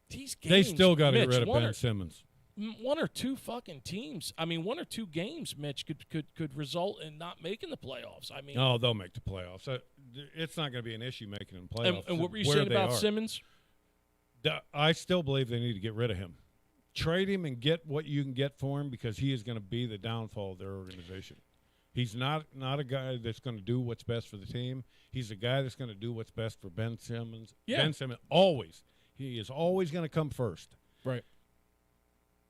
These games, they still got to get rid of Ben Ben Simmons. 1 or 2 fucking teams. I mean, 1 or 2 games, Mitch, could result in not making the playoffs. I mean, oh, they'll make the playoffs. It's not going to be an issue making them playoffs. And what were you saying about Simmons? I still believe they need to get rid of him. Trade him and get what you can get for him, because he is going to be the downfall of their organization. He's not a guy that's going to do what's best for the team. He's a guy that's going to do what's best for Ben Simmons. Yeah. Ben Simmons, always. He is always going to come first. Right.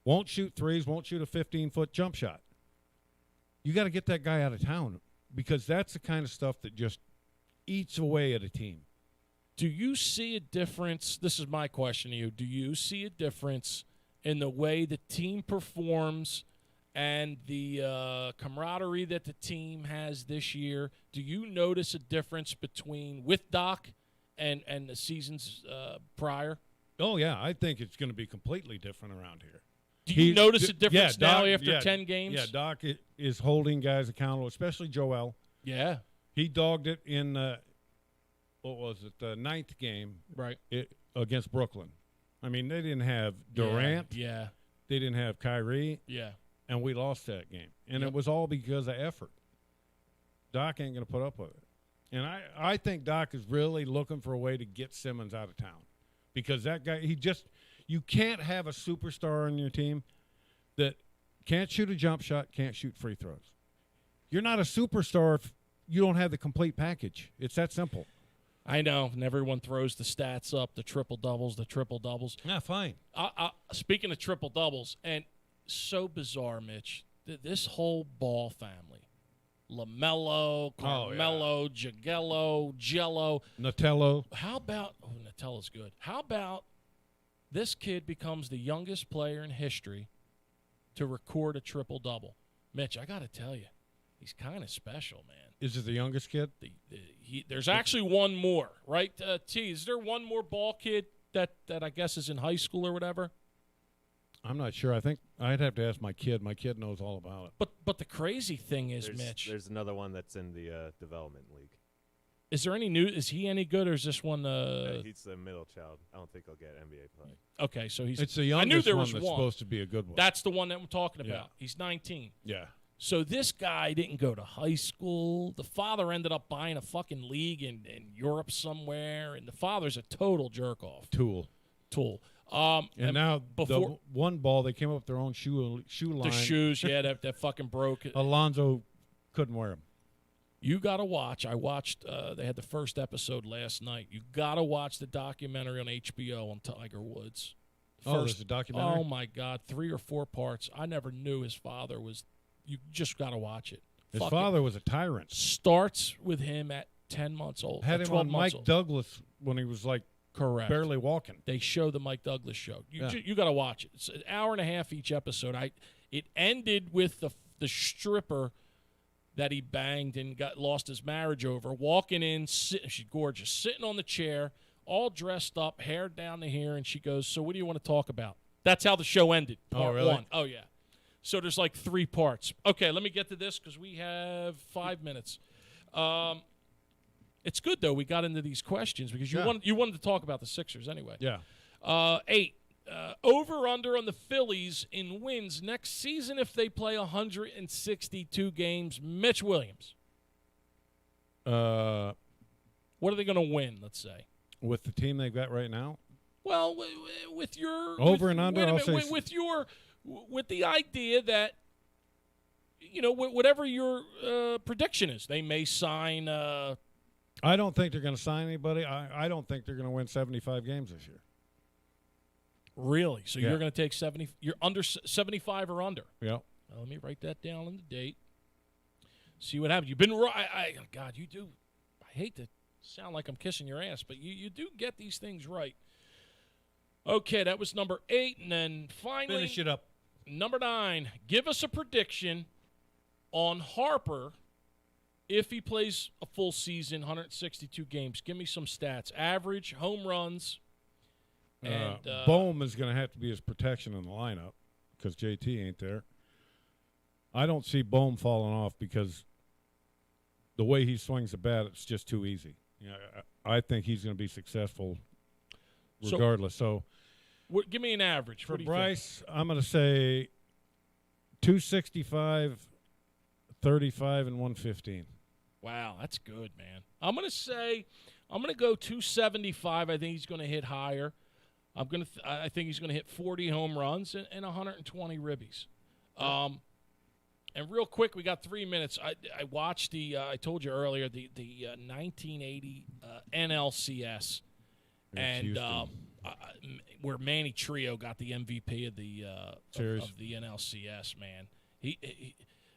Won't shoot threes, won't shoot a 15-foot jump shot. You got to get that guy out of town, because that's the kind of stuff that just eats away at a team. Do you see a difference? This is my question to you. Do you see a difference in the way the team performs and the camaraderie that the team has this year? Do you notice a difference between with Doc and the seasons prior? Oh, yeah. I think it's going to be completely different around here. Do you notice a difference now Doc, after 10 games? Yeah, Doc is holding guys accountable, especially Joel. Yeah. He dogged it in, the 9th game right against Brooklyn. I mean, they didn't have Durant. Yeah. They didn't have Kyrie. Yeah. And we lost that game. And it was all because of effort. Doc ain't going to put up with it. And I think Doc is really looking for a way to get Simmons out of town, because that guy, you can't have a superstar on your team that can't shoot a jump shot, can't shoot free throws. You're not a superstar if you don't have the complete package. It's that simple. I know, and everyone throws the stats up, the triple-doubles. Yeah, fine. Speaking of triple-doubles, and so bizarre, Mitch, this whole Ball family, LaMelo, Carmelo, Jagello, Jello. Natello. How about – Natello's good. How about this kid becomes the youngest player in history to record a triple-double? Mitch, I got to tell you, he's kind of special, man. Is it the youngest kid? There's actually one more, right? T, is there one more Ball kid that I guess is in high school or whatever? I'm not sure. I think I'd have to ask my kid. My kid knows all about it. But the crazy thing is, Mitch. There's another one that's in the development league. Is there any new? Is he any good, or is this one? He's the middle child. I don't think he'll get NBA play. Okay, so he's. It's the youngest I knew there one was that's one. supposed to be a good one. That's the one that I'm talking Yeah. about. He's 19. Yeah. So this guy didn't go to high school. The father ended up buying a fucking league in Europe somewhere, and the father's a total jerk off. Tool. And now before the one Ball, they came up with their own shoe line. the shoes, yeah, that fucking broke. Alonzo couldn't wear them. You got to watch. I watched. They had the first episode last night. You got to watch the documentary on HBO on Tiger Woods. There's a documentary? Oh, my God. 3 or 4 parts. I never knew his father was – you just got to watch it. His father was a tyrant. Starts with him at 10 months old. Had him on Mike Douglas when he was like correct, barely walking. They show the Mike Douglas show. You got to watch it. It's an hour and a half each episode. It ended with the stripper that he banged and lost his marriage over, walking in, she's gorgeous, sitting on the chair, all dressed up, hair down to here, and she goes, "So what do you want to talk about?" That's how the show ended. Part really? 1. Oh, yeah. So there's like 3 parts. Okay, let me get to this because we have 5 minutes. It's good, though, we got into these questions because you wanted to talk about the Sixers anyway. Yeah. 8. Over-under on the Phillies in wins next season if they play 162 games. Mitch Williams. What are they going to win, let's say? With the team they've got right now? Well, with your over and under, I'll say with the idea that whatever your prediction is, they may sign. I don't think they're going to sign anybody. I don't think they're going to win 75 games this year. Really? So Yeah. you're going to take 70? You're under 75 or under? Yeah. Let me write that down on the date. See what happens. You've been right. God, you do. I hate to sound like I'm kissing your ass, but you do get these things right. Okay, that was number 8, and then finally Finish it up. number 9. Give us a prediction on Harper if he plays a full season, 162 games. Give me some stats. Average, home runs, and Bohm is going to have to be his protection in the lineup because JT ain't there. I don't see Bohm falling off because the way he swings the bat, it's just too easy. Yeah, I think he's going to be successful regardless. So give me an average. for What do you Bryce, I'm going to say 265, 35, and 115. Wow, that's good, man. I'm going to go 275. I think he's going to hit higher. I think he's going to hit 40 home runs and 120 ribbies. And real quick, we got 3 minutes. I watched I told you earlier, the 1980 NLCS, and where Manny Trio got the MVP of the NLCS. Man,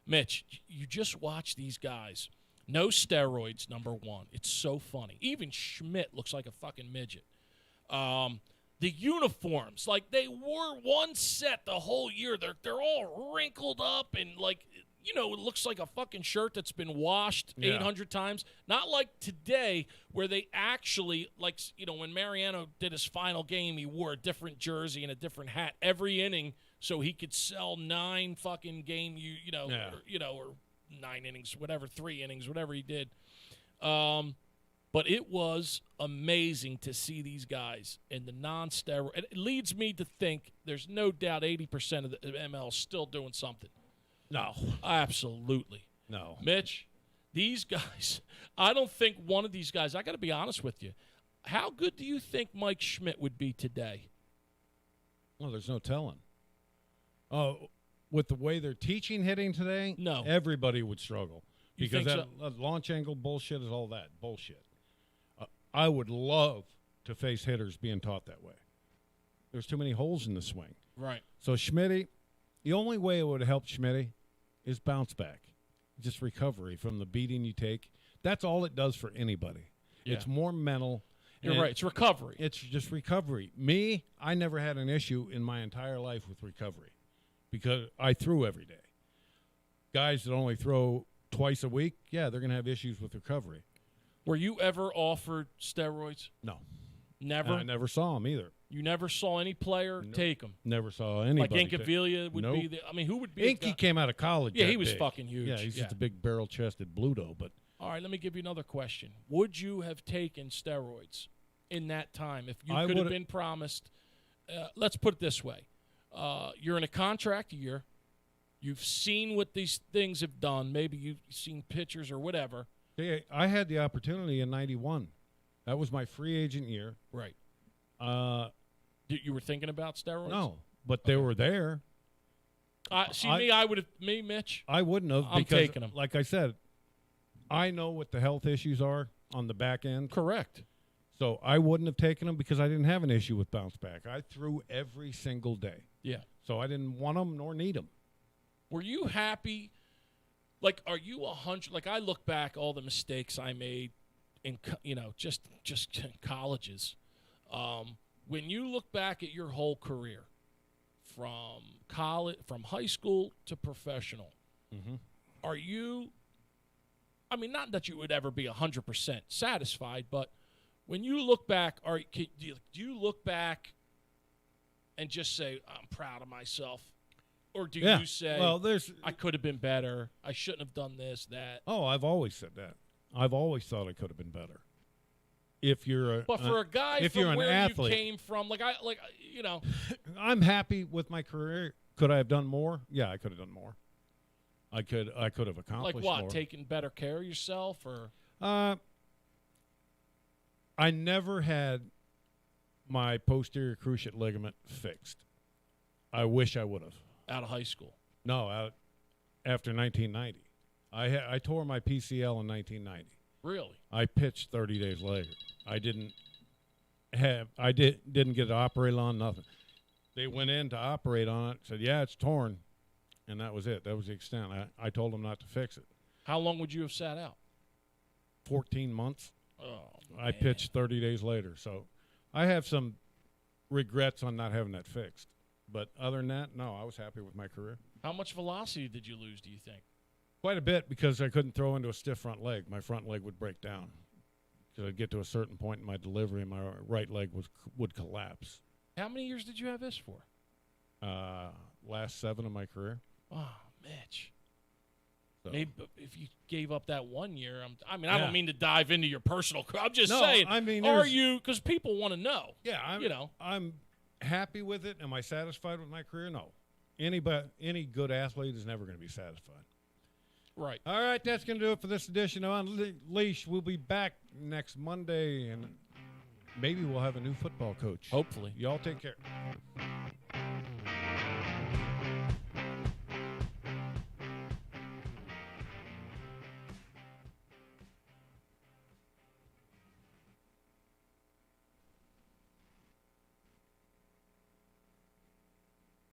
Mitch, you just watch these guys. No steroids, number one. It's so funny. Even Schmidt looks like a fucking midget. The uniforms, like they wore one set the whole year. They're all wrinkled up and it looks like a fucking shirt that's been washed 800 times. Not like today where they actually, when Mariano did his final game, he wore a different jersey and a different hat every inning so he could sell 9 fucking game, or 9 innings, whatever, 3 innings, whatever he did. But it was amazing to see these guys in the non-steroid. It leads me to think there's no doubt 80% of the ML is still doing something. No. Absolutely. No. Mitch, these guys, I don't think one of these guys, I got to be honest with you, how good do you think Mike Schmidt would be today? Well, there's no telling. Oh, with the way they're teaching hitting today, No. everybody would struggle. You Because think that launch angle bullshit is all that bullshit. I would love to face hitters being taught that way. There's too many holes in the swing. Right. So Schmitty, the only way it would help Schmitty is bounce back. Just recovery from the beating you take. That's all it does for anybody. Yeah. It's more mental. You're right. It's recovery. It's just recovery. Me, I never had an issue in my entire life with recovery because I threw every day. Guys that only throw twice a week, yeah, they're going to have issues with recovery. Were you ever offered steroids? No. Never? I never saw them either. You never saw any player take them? Never saw anybody. Like Incaviglia would be the – I mean, who would be Inky came out of college. Yeah, that he was big. fucking huge. Yeah, he's just a big barrel-chested Bluto. But all right, let me give you another question. Would you have taken steroids in that time if you I could have would've- been promised let's put it this way. You're in a contract year. You've seen what these things have done. Maybe you've seen pictures or whatever. yeah, I had the opportunity in '91. That was my free agent year. Right. You were thinking about steroids? No, but they were there. Mitch. I wouldn't have. I'm because, taking 'em. Like I said, I know what the health issues are on the back end. Correct. So I wouldn't have taken them because I didn't have an issue with bounce back. I threw every single day. Yeah. So I didn't want them nor need them. Were you happy? Like, are you 100? Like, I look back all the mistakes I made in, just in colleges. When you look back at your whole career, from college, from high school to professional, are you? I mean, not that you would ever be 100% satisfied, but when you look back, do you look back and just say, "I'm proud of myself"? Or do you say, well, I could have been better. I shouldn't have done this, that. Oh, I've always said that. I've always thought I could have been better. If you're But for a guy if from you're an where athlete, you came from, I'm happy with my career. Could I have done more? Yeah, I could have done more. I could have accomplished like what? more. Taking better care of yourself, or I never had my posterior cruciate ligament fixed. I wish I would have. out of high school? No, after 1990. I tore my PCL in 1990. Really? I pitched 30 days later. I didn't get it operated on, nothing. They went in to operate on it, said, yeah, it's torn. And that was it. That was the extent. I told them not to fix it. How long would you have sat out? 14 months. Oh, I man. pitched 30 days later. So I have some regrets on not having that fixed. But other than that, no, I was happy with my career. How much velocity did you lose, do you think? Quite a bit because I couldn't throw into a stiff front leg. My front leg would break down. Because I'd get to a certain point in my delivery and my right leg would collapse. How many years did you have this for? Last 7 of my career. Oh, Mitch. So. Maybe if you gave up that 1 year, I Yeah. don't mean to dive into your personal. I'm just No, saying. I mean, are there's- you? Because people want to know. Yeah, I'm happy with it. Am I satisfied with my career? No. Any good athlete is never going to be satisfied. Right. All right, that's going to do it for this edition of Unleash. We'll be back next Monday, and maybe we'll have a new football coach. Hopefully. Y'all take care.